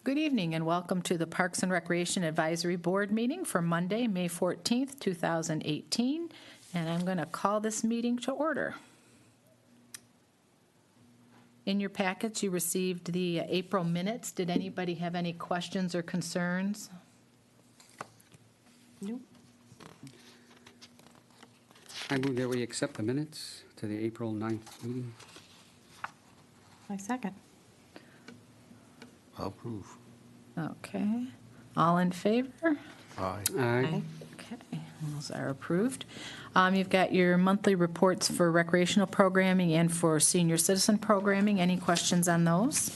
Good evening and welcome to the Parks and Recreation Advisory Board meeting for Monday, May 14th, 2018. And I'm going to call this meeting to order. In your packets, you received the April minutes. Did anybody have any questions or concerns? Nope. I move that we accept the minutes to the April 9th meeting. I second. I'll approve. Okay. All in favor? Aye. Aye. Okay, those are approved. You've got your monthly reports for recreational programming and for senior citizen programming. Any questions on those?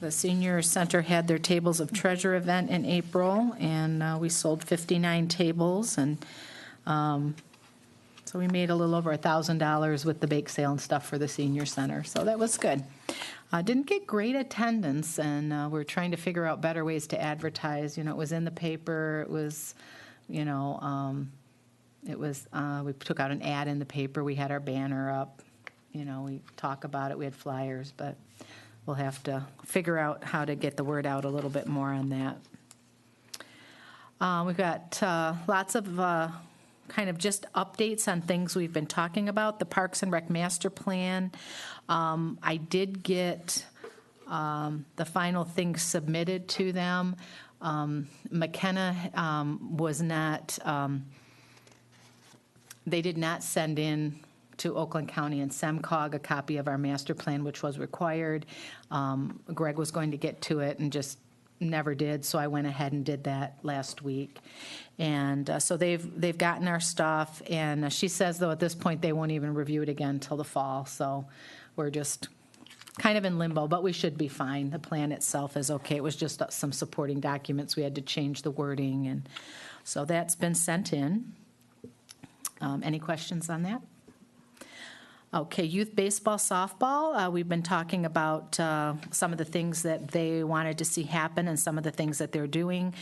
The senior center had their tables of treasure event in April, and we sold 59 tables, and so we made a little over $1,000 with the bake sale and stuff for the senior center, so that was good. Didn't get great attendance, and we're trying to figure out better ways to advertise. You know, it was in the paper. It was, we took out an ad in the paper. We had our banner up. You know, we talk about it. We had flyers, but we'll have to figure out how to get the word out a little bit more on that. We've got lots of kind of just updates on things we've been talking about. The Parks and Rec Master Plan. I did get the final things submitted to them. McKenna was not, they did not send in to Oakland County and SEMCOG a copy of our master plan, which was required. Greg was going to get to it and just never did, so I went ahead and did that last week. And so they've gotten our stuff, and she says, though, at this point, they won't even review it again until the fall, so we're just kind of in limbo, but we should be fine. The plan itself is okay. It was just some supporting documents. We had to change the wording, and so that's been sent in. Any questions on that? Okay, youth baseball, softball. We've been talking about some of the things that they wanted to see happen and some of the things that they're doing.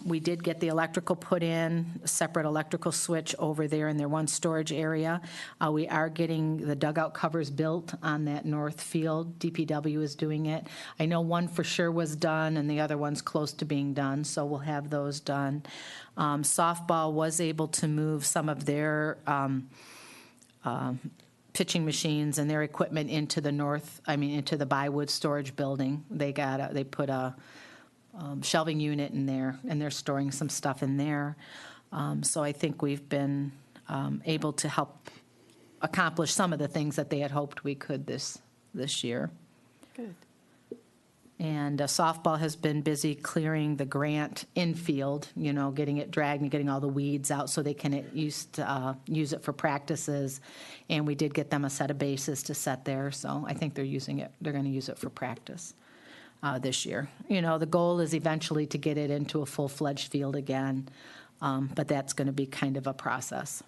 We did get the electrical put in, a separate electrical switch over there in their one storage area. We are getting the dugout covers built on that north field. DPW is doing it. I know one for sure was done and the other one's close to being done, so we'll have those done. Softball was able to move some of their pitching machines and their equipment into the into the Bywood storage building. They put a shelving unit in there, and they're storing some stuff in there. So I think we've been able to help accomplish some of the things that they had hoped we could this year. Good. And softball has been busy clearing the grant infield, getting it dragged and getting all the weeds out so they can use it for practices. And we did get them a set of bases to set there, so I think they're using it. They're going to use it for practice this year. The goal is eventually to get it into a full-fledged field again, but that's going to be kind of a process.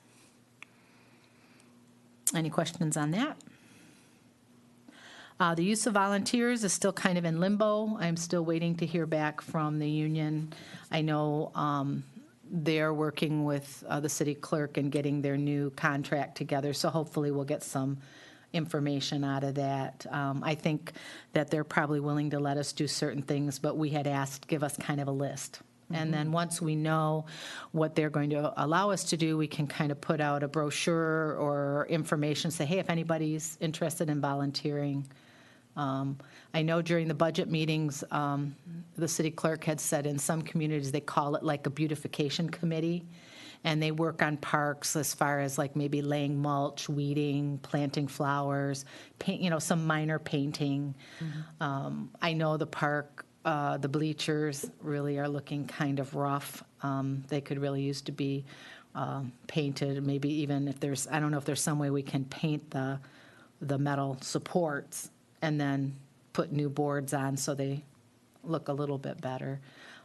Any questions on that? The use of volunteers is still kind of in limbo. I'm still waiting to hear back from the union. I know they're working with the city clerk and getting their new contract together, so hopefully we'll get some information out of that. I think that they're probably willing to let us do certain things, but we had asked, give us kind of a list. And then once we know what they're going to allow us to do, we can kind of put out a brochure or information, say, hey, if anybody's interested in volunteering. I know during the budget meetings, the city clerk had said in some communities they call it like a beautification committee, and they work on parks as far as like maybe laying mulch, weeding, planting flowers, paint, some minor painting. I know the park, the bleachers really are looking kind of rough. They could really use to be painted. Maybe even if I don't know if there's some way we can paint the metal supports and then put new boards on so they look a little bit better.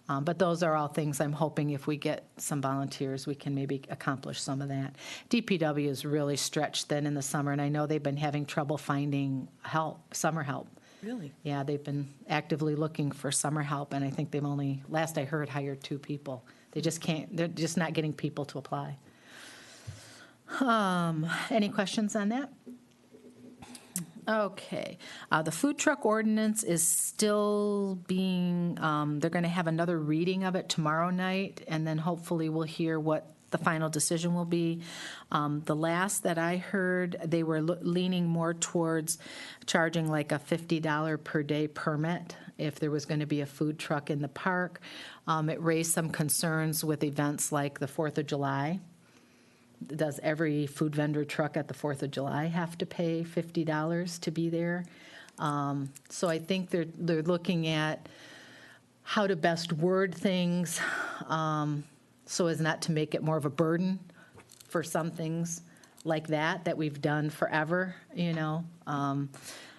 But those are all things I'm hoping if we get some volunteers, we can maybe accomplish some of that. DPW is really stretched thin in the summer, and I know they've been having trouble finding help, summer help. Really? Yeah, they've been actively looking for summer help, and I think they've only, last I heard, hired 2 people. They just can't, they're just not getting people to apply. Any questions on that? Okay. The food truck ordinance is still being, they're going to have another reading of it tomorrow night, and then hopefully we'll hear what the final decision will be. The last that I heard, they were leaning more towards charging like a $50 per day permit if there was going to be a food truck in the park. It raised some concerns with events like the 4th of July. Does every food vendor truck at the 4th of July have to pay $50 to be there? So I think they're looking at how to best word things so as not to make it more of a burden for some things like that we've done forever, you know.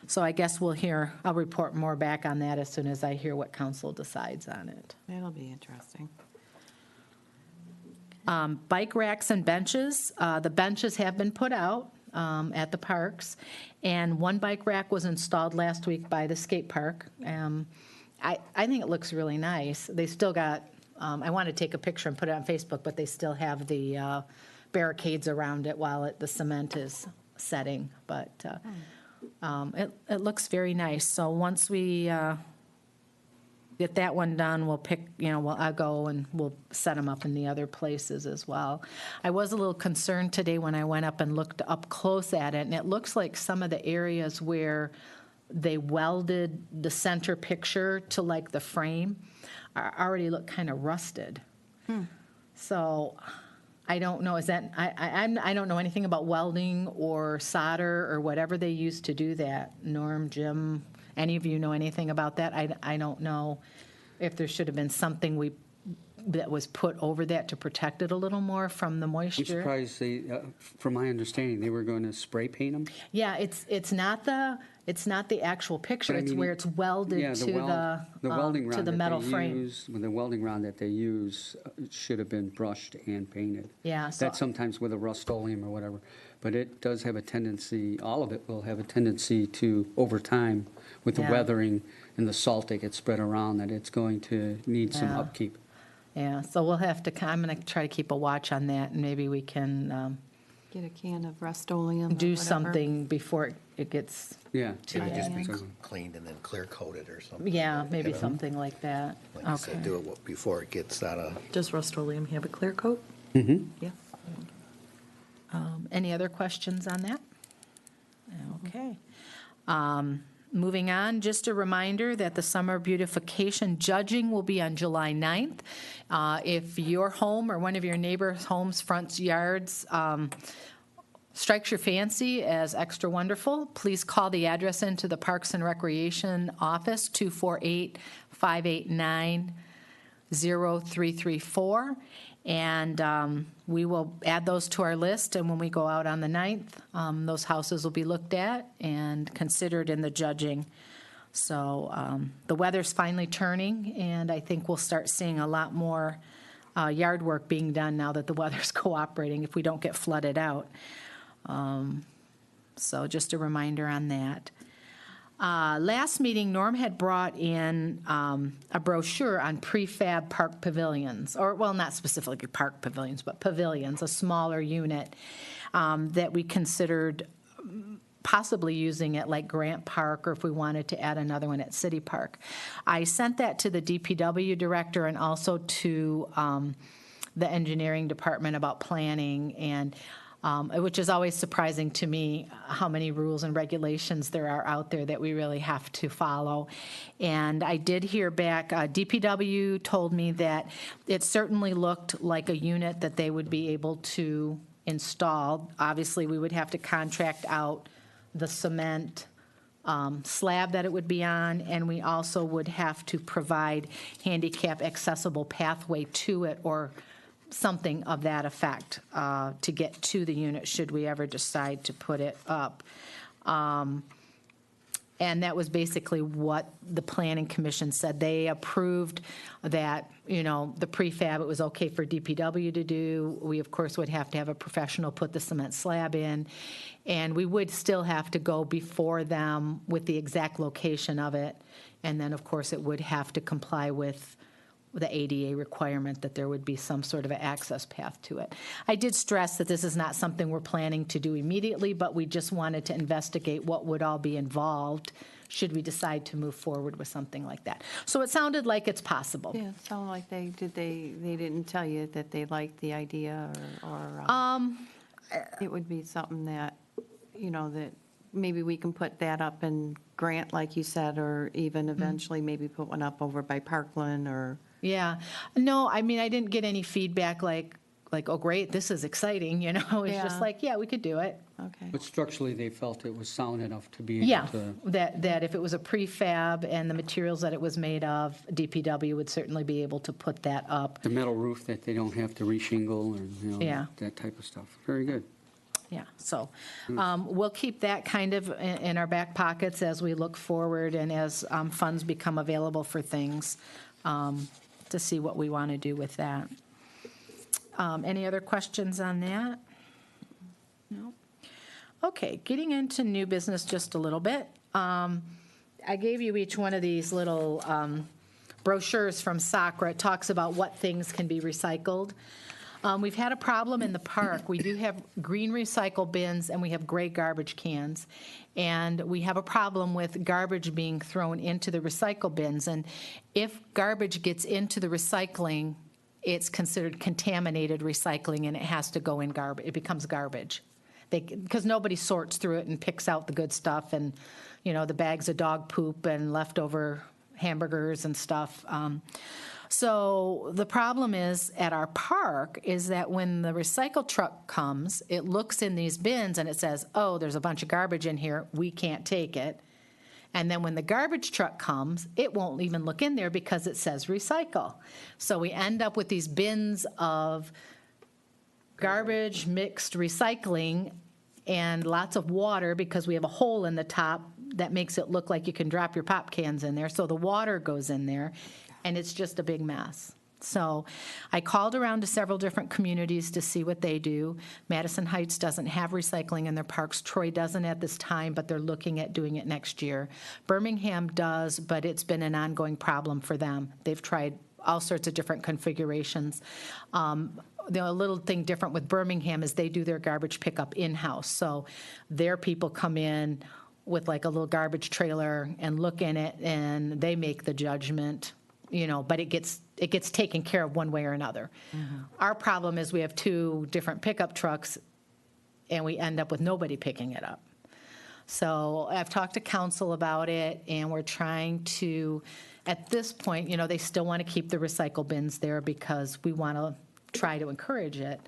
So I guess I'll report more back on that as soon as I hear what council decides on it. That'll be interesting. Bike racks and benches. The benches have been put out at the parks, and one bike rack was installed last week by the skate park. I think it looks really nice. They still got, I want to take a picture and put it on Facebook, but they still have the barricades around it while the cement is setting. But it looks very nice. So once we get that one done, we'll pick, I'll go and we'll set them up in the other places as well. I was a little concerned today when I went up and looked up close at it, and it looks like some of the areas where they welded the center picture to like the frame already look kind of rusted. So I don't know, I don't know anything about welding or solder or whatever they use to do that. Norm, Jim, any of you know anything about that? I don't know if there should have been something that was put over that to protect it a little more from the I'm moisture. surprised from my understanding, they were going to spray paint them. Yeah, it's not the actual picture. But I It's mean, where it's welded Yeah, to the welding to rod the that metal they frame. use, the welding rod that they use should have been brushed and painted. Yeah, so- That's sometimes with a Rust-Oleum or whatever, but it does have a tendency, all of it will have a tendency to, over time, with the Yeah. weathering and the salt that gets spread around, that it's going to need some Yeah. upkeep. Yeah, so we'll have to. I'm going to try to keep a watch on that, and maybe we can Get a can of Rust-Oleum or do whatever. something before it gets. Yeah. To Could it just be So- cleaned and then clear coated or something? Yeah, maybe You know? something like that. Like you said, Okay. do it before it gets out of, Does Rust-Oleum have a clear coat? Mm-hmm. Yeah. Any other questions on that? Okay. Moving on, just a reminder that the summer beautification judging will be on July 9th. If your home or one of your neighbors' homes, fronts, yards strikes your fancy as extra wonderful, please call the address into the Parks and Recreation Office, 248-589-0334. And we will add those to our list, and when we go out on the 9th, those houses will be looked at and considered in the judging. So the weather's finally turning, and I think we'll start seeing a lot more yard work being done now that the weather's cooperating if we don't get flooded out. So just a reminder on that. Last meeting, Norm had brought in a brochure on prefab park pavilions, or, well, not specifically park pavilions, but pavilions, a smaller unit that we considered possibly using at like Grant Park, or if we wanted to add another one at City Park. I sent that to the DPW director and also to the engineering department about planning, and which is always surprising to me how many rules and regulations there are out there that we really have to follow. And I did hear back, DPW told me that it certainly looked like a unit that they would be able to install. Obviously, we would have to contract out the cement slab that it would be on, and we also would have to provide handicap accessible pathway to it, or something of that effect to get to the unit should we ever decide to put it up. And that was basically what the Planning Commission said. They approved that, the prefab, it was okay for DPW to do. We, of course, would have to have a professional put the cement slab in, and we would still have to go before them with the exact location of it. And then, of course, it would have to comply with the ADA requirement that there would be some sort of an access path to it. I did stress that this is not something we're planning to do immediately, but we just wanted to investigate what would all be involved should we decide to move forward with something like that. So it sounded like it's possible. Yeah, it sounded like they didn't tell you that they liked the idea or it would be something that, that maybe we can put that up in Grant, like you said, or even eventually maybe put one up over by Parkland or. Yeah. No, I mean, I didn't get any feedback like, oh, great, this is exciting, It's Yeah. just like, yeah, we could do it. Okay. But structurally, they felt it was sound enough to be Yeah, able to. that if it was a prefab and the materials that it was made of, DPW would certainly be able to put that up. The metal roof that they don't have to reshingle and, Yeah. that type of stuff. Very good. Yeah, so we'll keep that kind of in our back pockets as we look forward and as funds become available for things, to see what we want to do with that. Any other questions on that? No? Okay, getting into new business just a little bit. I gave you each one of these little brochures from SACRA. It talks about what things can be recycled. We've had a problem in the park. We do have green recycle bins and we have gray garbage cans. And we have a problem with garbage being thrown into the recycle bins. And if garbage gets into the recycling, it's considered contaminated recycling and it has to go in garbage. It becomes garbage. Because nobody sorts through it and picks out the good stuff and, the bags of dog poop and leftover hamburgers and stuff. So the problem is at our park is that when the recycle truck comes, it looks in these bins and it says, oh, there's a bunch of garbage in here, we can't take it. And then when the garbage truck comes, it won't even look in there because it says recycle. So we end up with these bins of garbage mixed recycling and lots of water because we have a hole in the top that makes it look like you can drop your pop cans in there. So the water goes in there, and it's just a big mess. So I called around to several different communities to see what they do. Madison Heights doesn't have recycling in their parks. Troy doesn't at this time, but they're looking at doing it next year. Birmingham does, but it's been an ongoing problem for them. They've tried all sorts of different configurations. The little thing different with Birmingham is they do their garbage pickup in-house. So their people come in with like a little garbage trailer and look in it, and they make the judgment, but it gets taken care of one way or another. Our problem is we have two different pickup trucks, and we end up with nobody picking it up. So I've talked to council about it, and we're trying to, at this point, they still want to keep the recycle bins there because we want to try to encourage it.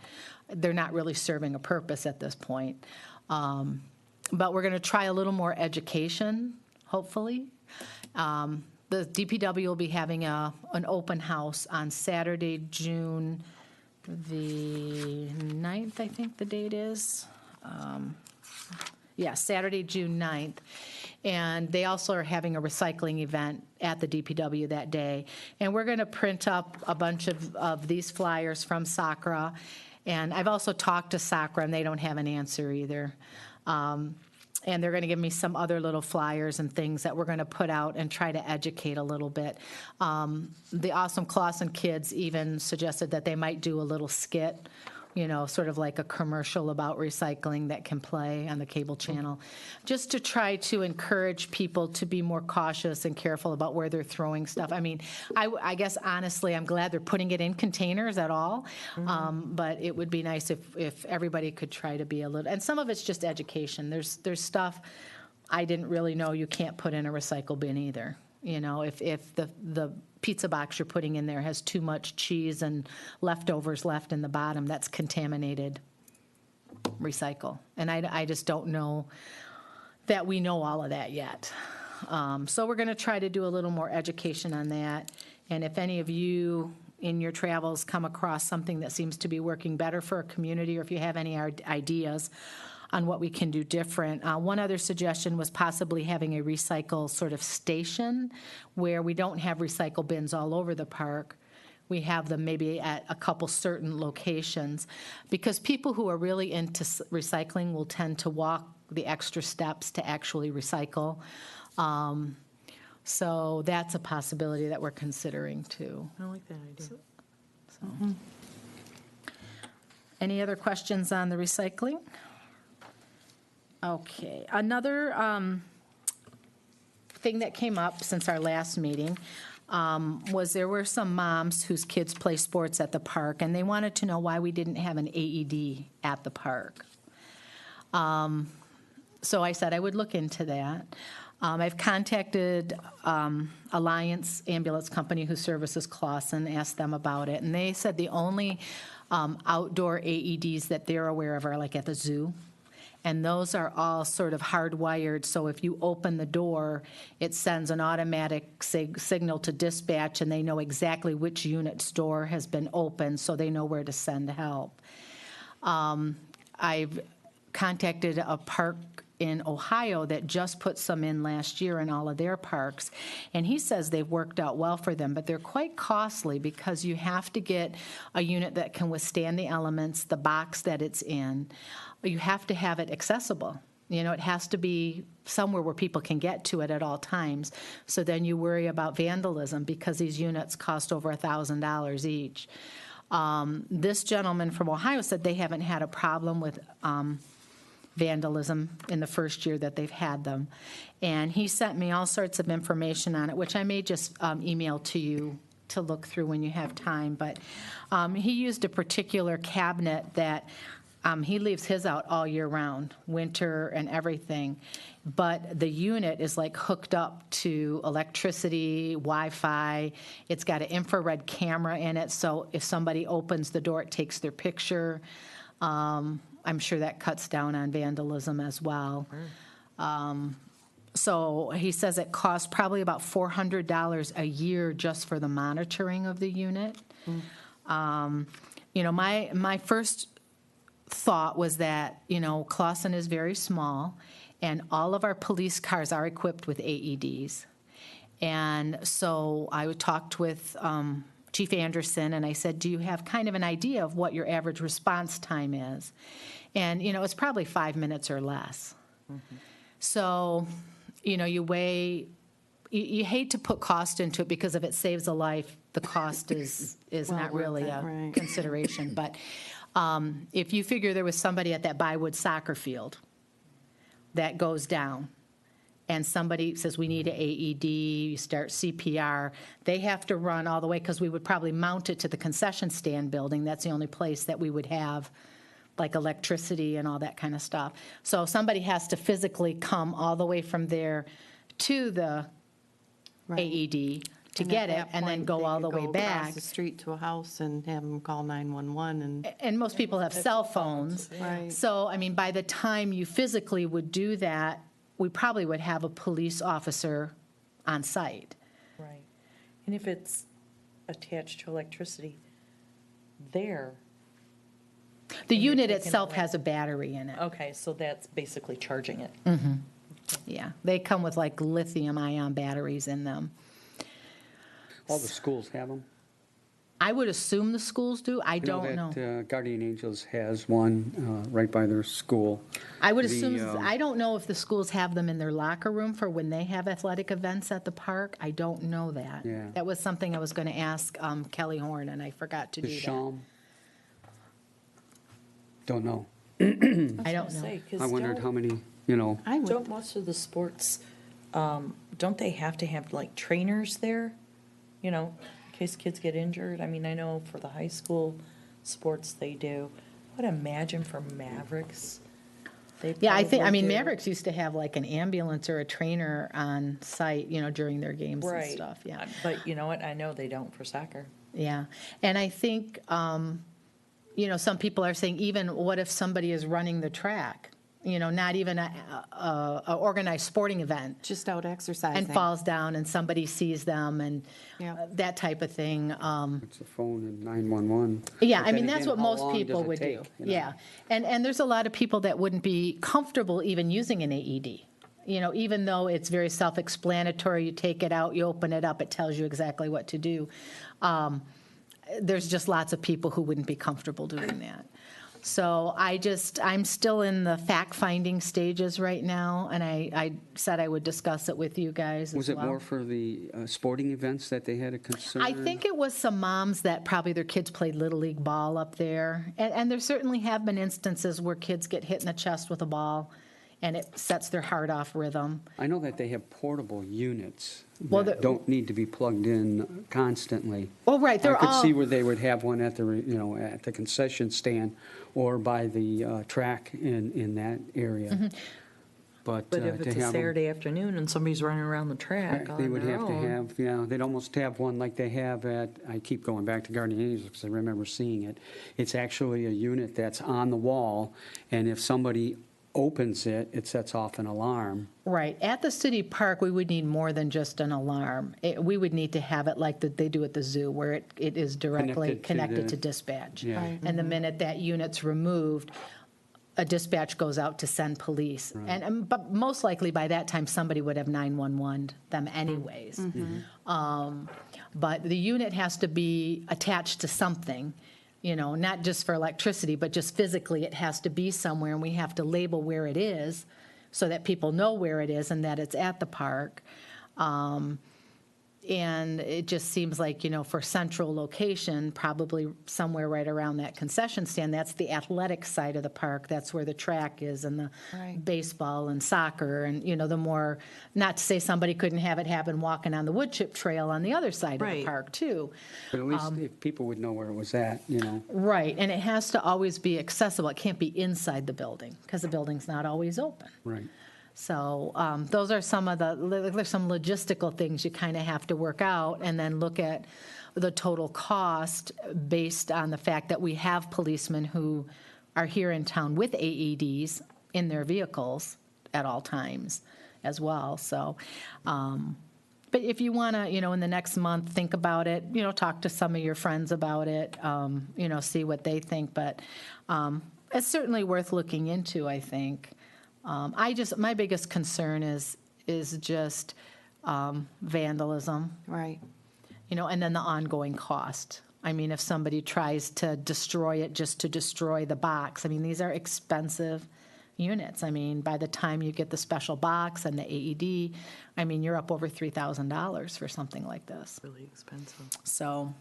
They're not really serving a purpose at this point. But we're going to try a little more education, hopefully. The DPW will be having an open house on Saturday, June the 9th, I think the date is. Saturday, June 9th. And they also are having a recycling event at the DPW that day. And we're going to print up a bunch of these flyers from SACRA. And I've also talked to SACRA, and they don't have an answer either. And they're going to give me some other little flyers and things that we're going to put out and try to educate a little bit. The awesome Clawson kids even suggested that they might do a little skit, sort of like a commercial about recycling that can play on the cable channel, just to try to encourage people to be more cautious and careful about where they're throwing stuff. I mean, I guess honestly, I'm glad they're putting it in containers at all, but it would be nice if everybody could try to be a little, and some of it's just education. There's stuff I didn't really know you can't put in a recycle bin either. If the pizza box you're putting in there has too much cheese and leftovers left in the bottom, that's contaminated recycle. And I just don't know that we know all of that yet. So we're going to try to do a little more education on that. And if any of you in your travels come across something that seems to be working better for a community, or if you have any ideas on what we can do different. One other suggestion was possibly having a recycle sort of station where we don't have recycle bins all over the park. We have them maybe at a couple certain locations, because people who are really into recycling will tend to walk the extra steps to actually recycle. So that's a possibility that we're considering too. I like that idea. Any other questions on the recycling? Okay, another thing that came up since our last meeting was there were some moms whose kids play sports at the park, and they wanted to know why we didn't have an AED at the park. So I said I would look into that. I've contacted Alliance Ambulance Company who services Clawson, asked them about it, and they said the only outdoor AEDs that they're aware of are like at the zoo. And those are all sort of hardwired, so if you open the door, it sends an automatic signal to dispatch, and they know exactly which unit's door has been opened, so they know where to send help. I've contacted a park in Ohio that just put some in last year in all of their parks, and he says they've worked out well for them, but they're quite costly because you have to get a unit that can withstand the elements, the box that it's in. You have to have it accessible. You know, it has to be somewhere where people can get to it at all times. So then you worry about vandalism because these units cost over $1,000 each. This gentleman from Ohio said they haven't had a problem with vandalism in the first year that they've had them. And he sent me all sorts of information on it, which I may just email to you to look through when you have time. But he used a particular cabinet that he leaves his out all year round, winter and everything. But the unit is like hooked up to electricity, Wi-Fi. It's got an infrared camera in it, so if somebody opens the door, it takes their picture. I'm sure that cuts down on vandalism as well. So he says it costs probably about $400 a year just for the monitoring of the unit. You know, my first thought was that, you know, Clawson is very small, and all of our police cars are equipped with AEDs. And so I talked with Chief Anderson, and I said, do you have kind of an idea of what your average response time is? And, you know, it's probably 5 minutes or less. So, you know, you hate to put cost into it because if it saves a life, the cost is Well not worth really it, a right. consideration. But if you figure there was somebody at that Bywood soccer field that goes down, and somebody says, we need an AED, you start CPR, they have to run all the way, because we would probably mount it to the concession stand building. That's the only place that we would have, like, electricity and all that kind of stuff. So somebody has to physically come all the way from there to the Right. AED to And get at it, that and then point, go they all could the way go back. across the street to a house and have them call 911 and, And most people have cell phones. Right. So, I mean, by the time you physically would do that, we probably would have a police officer on site. Right. And if it's attached to electricity, there, The And you're unit taking itself away- has a battery in it. okay, so that's basically charging it. Yeah, they come with like lithium-ion batteries in them. All the schools have them. I would assume the schools do. I don't know. that Guardian Angels has one right by their school. I would the, assume, I don't know if the schools have them in their locker room for when they have athletic events at the park. I don't know that. Yeah. That was something I was going to ask Kelly Horn, and I forgot to The do that. Sham. Don't know. I don't know. I wondered how many, you know, I would, Don't most of the sports, don't they have to have like trainers there? You know, in case kids get injured? I mean, I know for the high school sports they do. I would imagine for Mavericks, they Yeah, I probably mean, do. Mavericks used to have like an ambulance or a trainer on site, you know, during their games and Right. stuff, yeah. But you know what? I know they don't for soccer. Yeah, and I think, you know, some people are saying even what if somebody is running the track? You know, not even a organized sporting event, just out exercising. and falls down and somebody sees them and Yeah. that type of thing. it's a phone and 911. Yeah, But I then mean, that's again, what how most long does people it would do. take, you know? Yeah, and there's a lot of people that wouldn't be comfortable even using an AED. You know, even though it's very self-explanatory, you take it out, you open it up, it tells you exactly what to do. There's just lots of people who wouldn't be comfortable doing that. So I'm still in the fact-finding stages right now, and I said I would discuss it with you guys as well. Was it more for the sporting events that they had a concern? I think it was some moms that probably their kids played Little League ball up there. And there certainly have been instances where kids get hit in the chest with a ball, and it sets their heart off rhythm. I know that they have portable units Well, that don't need to be plugged in constantly. Oh, right, they're I could all. see where they would have one at at the concession stand or by the track in that area. Mm-hmm. But if to it's a have 'em- Saturday afternoon and somebody's running around the track They on would their have to own. have, yeah, they'd almost have one like they have I keep going back to Guardian Angels because I remember seeing it. It's actually a unit that's on the wall, and if somebody opens it, it sets off an alarm. Right. At the city park, we would need more than just an alarm. We would need to have it like they do at the zoo, where it is directly Connected to connected the- to dispatch. Yeah. Right. And the minute that unit's removed, a dispatch goes out to send police. But most likely by that time, somebody would have 911'd them anyways. But the unit has to be attached to something, not just for electricity, but just physically, it has to be somewhere, and we have to label where it is so that people know where it is and that it's at the park. And it just seems like, for central location, probably somewhere right around that concession stand, that's the athletic side of the park. That's where the track is and the Right. baseball and soccer and, the more, not to say somebody couldn't have it happen walking on the wood chip trail on the other side of the Right. park too. But at least if people would know where it was at. Right, and it has to always be accessible. It can't be inside the building because the building's not always open. Right. So those are some of there's some logistical things you kind of have to work out and then look at the total cost based on the fact that we have policemen who are here in town with AEDs in their vehicles at all times as well. So, but if you want to, in the next month, think about it, talk to some of your friends about it, see what they think. But it's certainly worth looking into, I think. My biggest concern is just vandalism, Right. and then the ongoing cost. I mean, if somebody tries to destroy it just to destroy the box, I mean, these are expensive units. I mean, by the time you get the special box and the AED, I mean, you're up over $3,000 for something like this. Really expensive. So,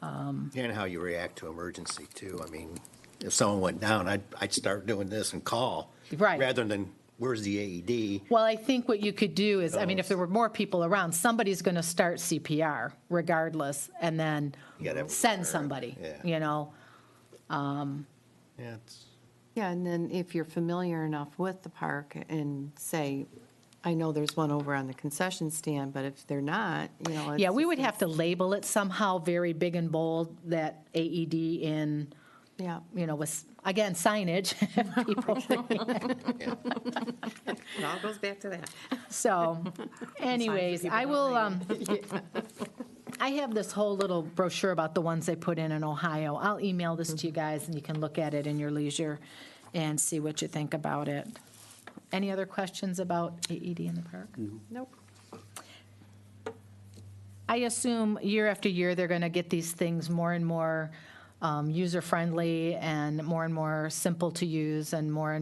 And how you react to emergency too. I mean, if someone went down, I'd start doing this and call. Right. Rather than, where's the AED? well, I think what you could do is, I mean, if there were more people around, somebody's going to start CPR regardless, and then You gotta- send somebody, Yeah. Yeah, it's, Yeah, and then if you're familiar enough with the park and say, I know there's one over on the concession stand, but if they're not, it's Yeah, we just- would have to label it somehow very big and bold, that AED in, Yeah. with, again, signage. People It all goes back to that. So anyways, people I don't will, I have this whole little brochure about the ones they put in Ohio. I'll email this to you guys, and you can look at it in your leisure and see what you think about it. Any other questions about AED in the park? Nope. I assume year after year, they're going to get these things more and more user-friendly and more simple to use and more,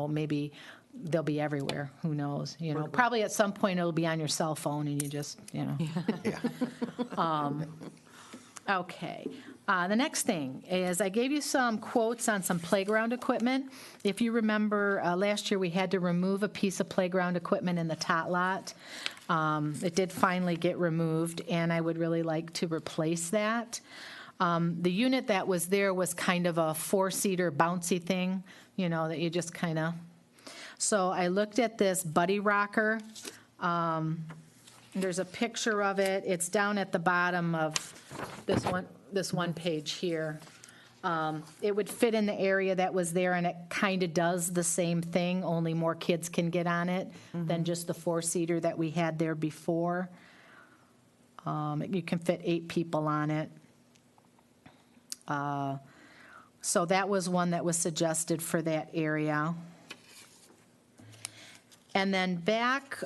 maybe they'll be everywhere. Who knows? Probably at some point it'll be on your cell phone and you just, yeah. Okay. The next thing is I gave you some quotes on some playground equipment. If you remember, last year we had to remove a piece of playground equipment in the tot lot. It did finally get removed, and I would really like to replace that. The unit that was there was kind of a four-seater bouncy thing, that you just kind of. So I looked at this Buddy Rocker. There's a picture of it. It's down at the bottom of this one page here. It would fit in the area that was there, and it kind of does the same thing, only more kids can get on it than just the four-seater that we had there before. You can fit 8 people on it. So that was one that was suggested for that area. And then back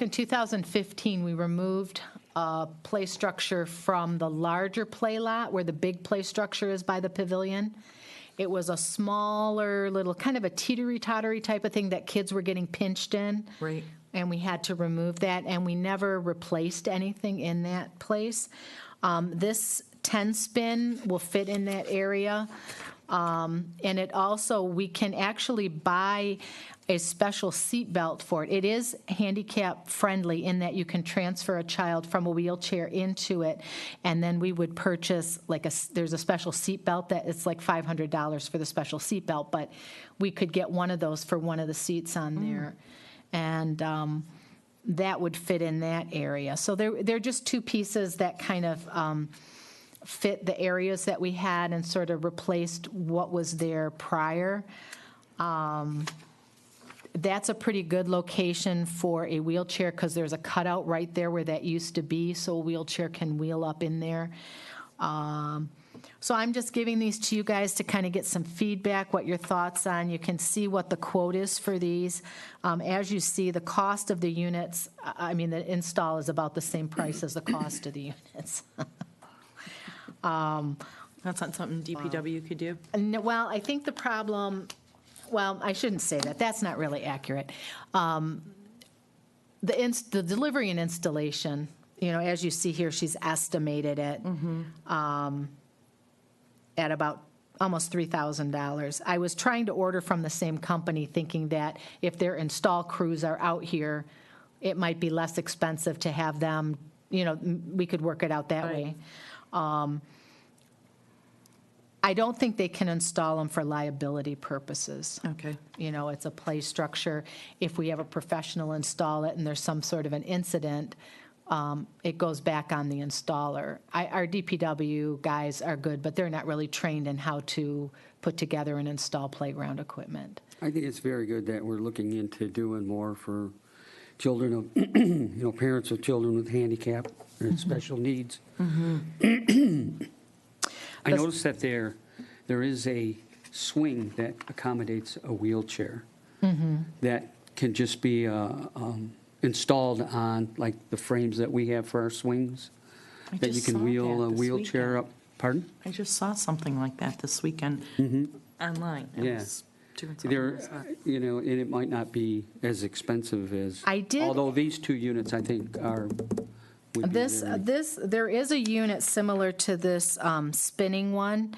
in 2015, we removed a play structure from the larger play lot where the big play structure is by the pavilion. It was a smaller little, kind of a teetery-tottery type of thing that kids were getting pinched in. Right. And we had to remove that, and we never replaced anything in that place. This 10-spin will fit in that area. And it also, we can actually buy a special seat belt for it. It is handicap-friendly in that you can transfer a child from a wheelchair into it, and then we would purchase, there's a special seat belt that it's like $500 for the special seat belt, but we could get one of those for one of the seats on there. And that would fit in that area. So they're just two pieces that kind of fit the areas that we had and sort of replaced what was there prior. That's a pretty good location for a wheelchair because there's a cutout right there where that used to be, so a wheelchair can wheel up in there. So I'm just giving these to you guys to kind of get some feedback, what your thoughts on. You can see what the quote is for these. As you see, the cost of the units, the install is about the same price as the cost of the units. That's not something DPW could do? No, well, I think the problem, well, I shouldn't say that. That's not really accurate. The delivery and installation, as you see here, she's estimated it at about almost $3,000. I was trying to order from the same company, thinking that if their install crews are out here, it might be less expensive to have them, we could work it out that way. I don't think they can install them for liability purposes. Okay. It's a play structure. If we have a professional install it and there's some sort of an incident, it goes back on the installer. Our DPW guys are good, but they're not really trained in how to put together and install playground equipment. I think it's very good that we're looking into doing more for children of, parents of children with handicap and special needs. I noticed that there is a swing that accommodates a wheelchair that can just be installed on, like, the frames that we have for our swings, I that you just can saw wheel that a this wheelchair weekend. up. Pardon? I just saw something like that this weekend online. I Yeah. was doing something There, like that. and it might not be as expensive as. I did- Although these two units, I think, would be very- There is a unit similar to this spinning one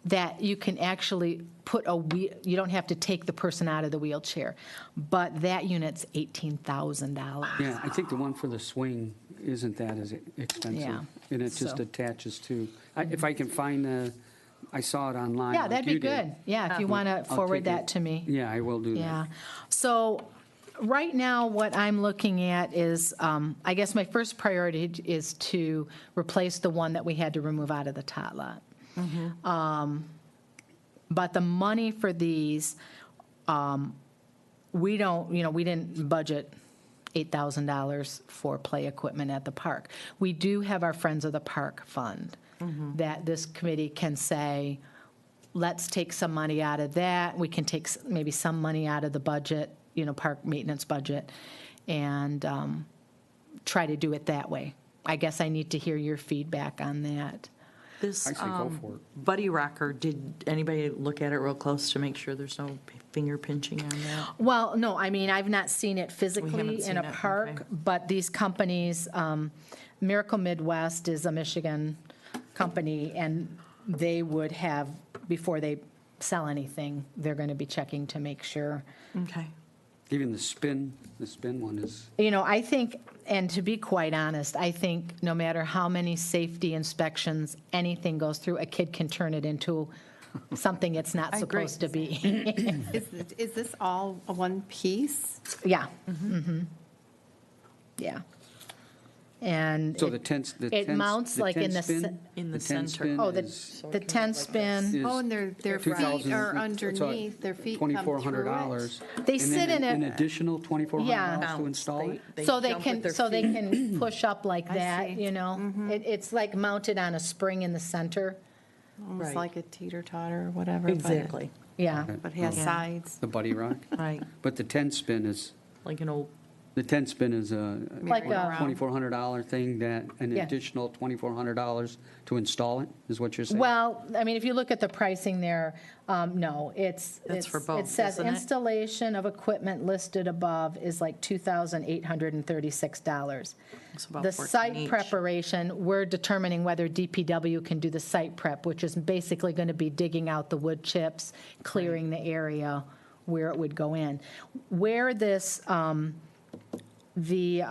that you can actually put you don't have to take the person out of the wheelchair, but that unit's $18,000. Yeah, I think the one for the swing isn't that as expensive. Yeah, And it just so. attaches to, if I can find I saw it online. Yeah, like that'd be you did. good. Yeah, if you want to I'll forward take that it. to me. Yeah, I will do that. Yeah. So right now, what I'm looking at is, I guess my first priority is to replace the one that we had to remove out of the tot lot. But the money for these, we didn't budget $8,000 for play equipment at the park. We do have our Friends of the Park fund that this committee can say, let's take some money out of that. We can take maybe some money out of the budget, park maintenance budget, and try to do it that way. I guess I need to hear your feedback on that. This I say go for it. Buddy Rocker, did anybody look at it real close to make sure there's no finger pinching on that? Well, no, I've not seen it physically in seen a it, park, okay. but these companies, Miracle Midwest is a Michigan company, and they would have, before they sell anything, they're going to be checking to make sure. Okay. Even the spin one is, I think, and to be quite honest, I think no matter how many safety inspections anything goes through, a kid can turn it into something it's not I agree. supposed to be. Is this all one piece? Yeah. Yeah. And so it- the tent. it mounts like in the spin. In the tent center. spin Oh, is- the 10 spin, Oh, and their feet 2,000 are it's underneath, their feet come through it. $2,400. They And sit then in An it. additional $2,400 Yeah. to install it? so they jump with can, their so they feet. can push up like I that, see. It's like mounted on a spring in the center. Almost Right. like a teeter-totter or whatever. but- Exactly, Yeah. But has Yeah. sides. The Buddy Rock? right. But the tent spin is, Like an old The 10 spin is Like a- $2,400 thing that, an Yeah. additional $2,400 to install it, is what you're saying? Well, I mean, if you look at the pricing there, no, That's for both, it says isn't it? installation of equipment listed above is like $2,836. It's about The 14 site each. preparation, we're determining whether DPW can do the site prep, which is basically going to be digging out the wood chips, clearing the area where it would go in. Where this, the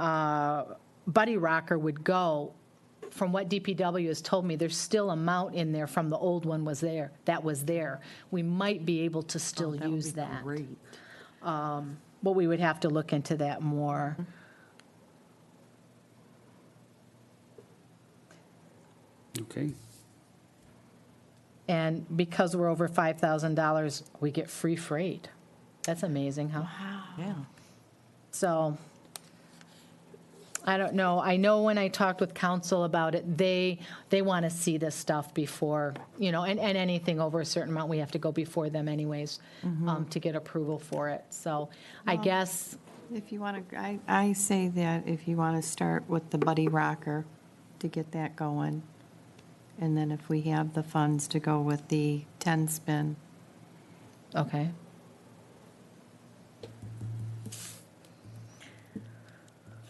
Buddy Rocker would go, from what DPW has told me, there's still a mount in there from the old one that was there. We might be able to still That would use be that. great. But we would have to look into that more. Okay. And because we're over $5,000, we get free freight. That's amazing, huh? Yeah. So, I don't know. I know when I talked with council about it, they want to see this stuff before, and anything over a certain amount, we have to go before them anyways, to get approval for it. So I guess, If you want to, I say that if you want to start with the Buddy Rocker to get that going, and then if we have the funds to go with the 10 spin, okay.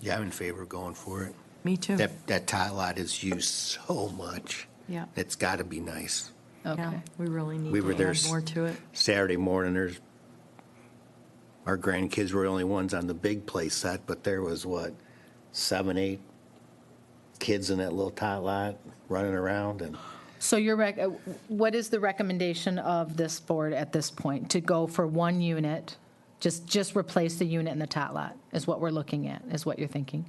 Yeah, I'm in favor of going for it. Me too. That tot lot is used so much. yeah. It's got to be nice. Yeah, Okay. we really need We were to there add more to it. Saturday morning, our grandkids were the only ones on the big play set, but there was, 7, 8 kids in that little tot lot running around, and So what is the recommendation of this board at this point? To go for one unit, just replace the unit in the tot lot is what we're looking at, is what you're thinking?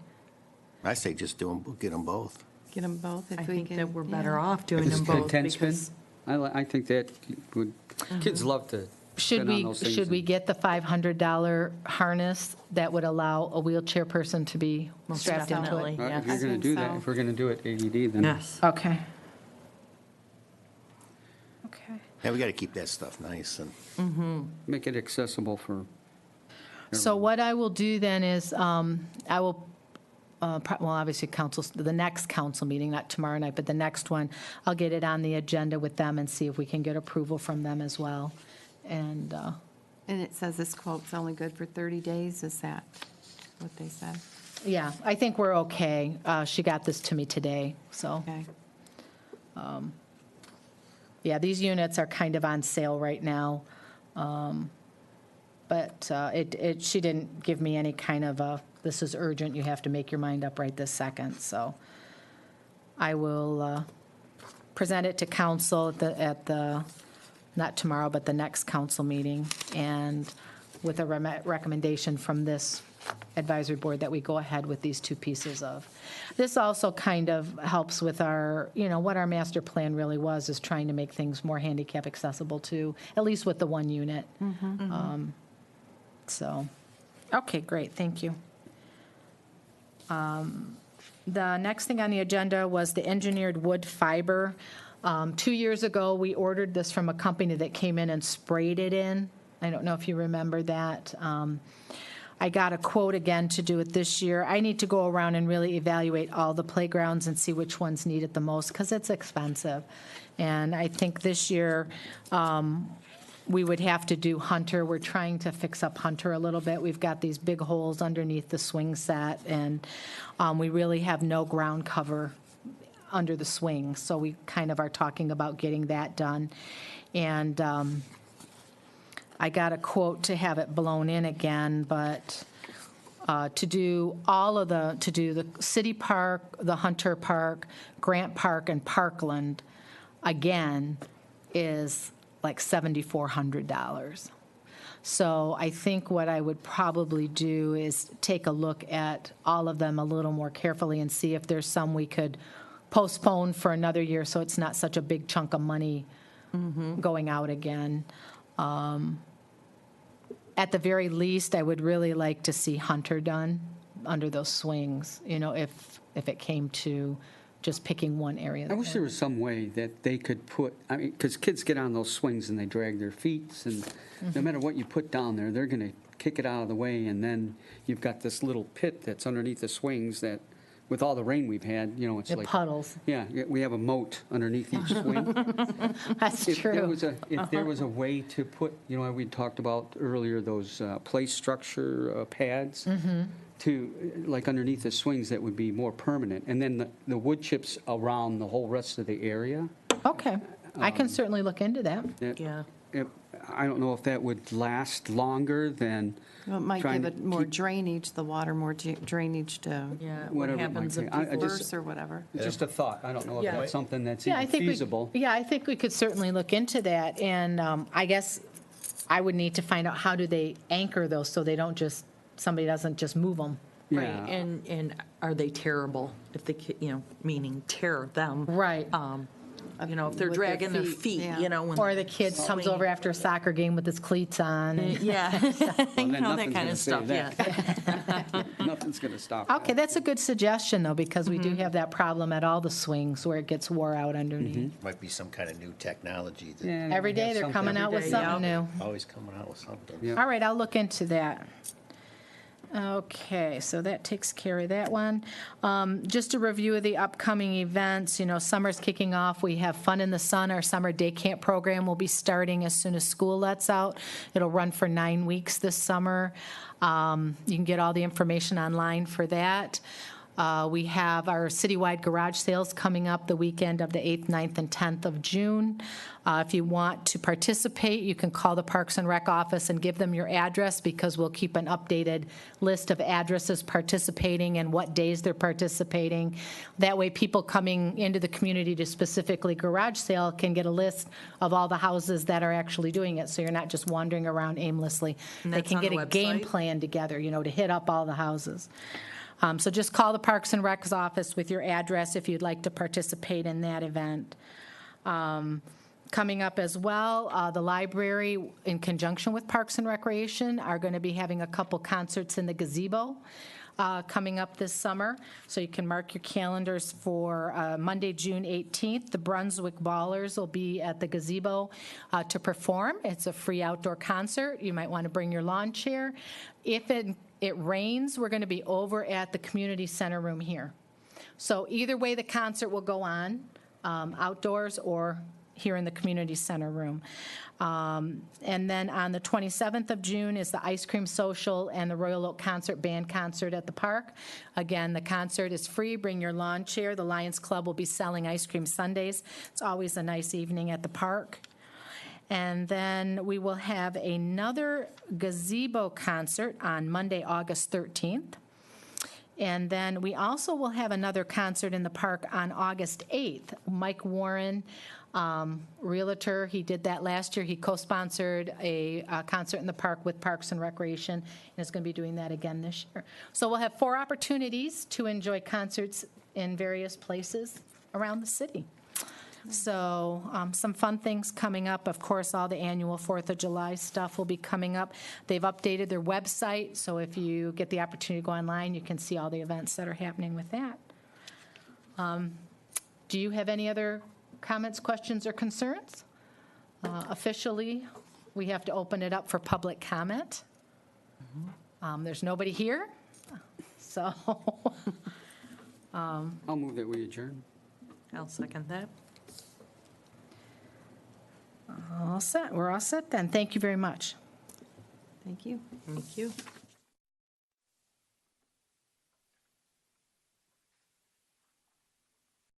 I say just get them both. Get them both if I we think can. that we're better yeah. off doing Is them it a both 10 spin? because I think that would, kids love to Should spin on we, those things. should we get the $500 harness that would allow a wheelchair person to be Most strapped into definitely. it? Well, Yes. If you're I going think to do so. that, if we're going to do it AED, then. yes. Okay. Okay. Yeah, we got to keep that stuff nice, and Make it accessible for. So what I will do then is, I will, well, obviously the next council meeting, not tomorrow night, but the next one, I'll get it on the agenda with them and see if we can get approval from them as well. And, And it says this quote's only good for 30 days, is that what they said? yeah, I think we're okay. She got this to me today, so. Okay. Yeah, these units are kind of on sale right now. But she didn't give me any kind of a, this is urgent, you have to make your mind up right this second. So I will present it to council at the, not tomorrow, but the next council meeting, and with a recommendation from this advisory board that we go ahead with these two pieces of. This also kind of helps with our, what our master plan really was, is trying to make things more handicap accessible to, at least with the one unit. So, okay, great, thank you. The next thing on the agenda was the engineered wood fiber. 2 years ago, we ordered this from a company that came in and sprayed it in. I don't know if you remember that. I got a quote again to do it this year. I need to go around and really evaluate all the playgrounds and see which ones need it the most, because it's expensive. And I think this year, we would have to do Hunter. We're trying to fix up Hunter a little bit. We've got these big holes underneath the swing set, and we really have no ground cover under the swing, so we kind of are talking about getting that done. And I got a quote to have it blown in again, but to do the City Park, the Hunter Park, Grant Park, and Parkland again is like $7,400. So I think what I would probably do is take a look at all of them a little more carefully and see if there's some we could postpone for another year, so it's not such a big chunk of money going out again. At the very least, I would really like to see Hunter done under those swings, if it came to just picking one area. I wish there was some way that they could put, because kids get on those swings and they drag their feet, and no matter what you put down there, they're going to kick it out of the way, and then you've got this little pit that's underneath the swings that, with all the rain we've had, it's It like. puddles. Yeah, we have a moat underneath each swing. That's If there true. was if there was a way to put, we talked about earlier, those play structure pads to, like underneath the swings, that would be more permanent. And then the wood chips around the whole rest of the area. Okay, I can certainly look into that. Yeah. I don't know if that would last longer than Well, it might trying give to it more keep- drainage, the water more drainage to Yeah, what Whatever it happens might if be. I people just- burst or whatever. Just a thought. I don't know if Yeah. that's something that's Yeah, I even think feasible. I think we could certainly look into that, and I guess I would need to find out how do they anchor those so they don't just, somebody doesn't just move them. Right, Yeah. and are they tearable, if they, meaning tear them? Right. If they're With their dragging their feet, feet, yeah. when. Or the kid comes over after a soccer game with his cleats on. and- Yeah, Well, then that nothing's kind gonna of save stuff, yeah. that. Nothing's going to stop that. Okay, that's a good suggestion, though, because we do have that problem at all the swings where it gets wore out underneath. Might be some kind of new technology that Yeah, Every we day have they're something. coming out with Every day, something yeah. new. always coming out with something. Yeah. All right, I'll look into that. Okay, so that takes care of that one. Just a review of the upcoming events, summer's kicking off. We have Fun in the Sun, our summer day camp program will be starting as soon as school lets out. It'll run for 9 weeks this summer. You can get all the information online for that. We have our citywide garage sales coming up the weekend of the 8th, 9th, and 10th of June. If you want to participate, you can call the Parks and Rec office and give them your address, because we'll keep an updated list of addresses participating and what days they're participating. That way, people coming into the community to specifically garage sale can get a list of all the houses that are actually doing it, so you're not just wandering around aimlessly. And They that's can on get the a game website? plan together, to hit up all the houses. So just call the Parks and Rec's office with your address if you'd like to participate in that event. Coming up as well, the library, in conjunction with Parks and Recreation, are going to be having a couple concerts in the gazebo coming up this summer. So you can mark your calendars for Monday, June 18th. The Brunswick Ballers will be at the gazebo to perform. It's a free outdoor concert. You might want to bring your lawn chair. If it rains, we're going to be over at the community center room here. So either way, the concert will go on, outdoors or here in the community center room. And then on the 27th of June is the Ice Cream Social and the Royal Oak Concert Band concert at the park. Again, the concert is free. Bring your lawn chair. The Lions Club will be selling ice cream sundaes. It's always a nice evening at the park. And then we will have another gazebo concert on Monday, August 13th. And then we also will have another concert in the park on August 8th. Mike Warren, Realtor, he did that last year. He co-sponsored a concert in the park with Parks and Recreation, and is going to be doing that again this year. So we'll have 4 opportunities to enjoy concerts in various places around the city. So some fun things coming up. Of course, all the annual 4th of July stuff will be coming up. They've updated their website, so if you get the opportunity to go online, you can see all the events that are happening with that. Do you have any other comments, questions, or concerns? Officially, we have to open it up for public comment. There's nobody here, so I'll move that we adjourn. I'll second that. all set. We're all set then. Thank you very much. Thank you. Thank you.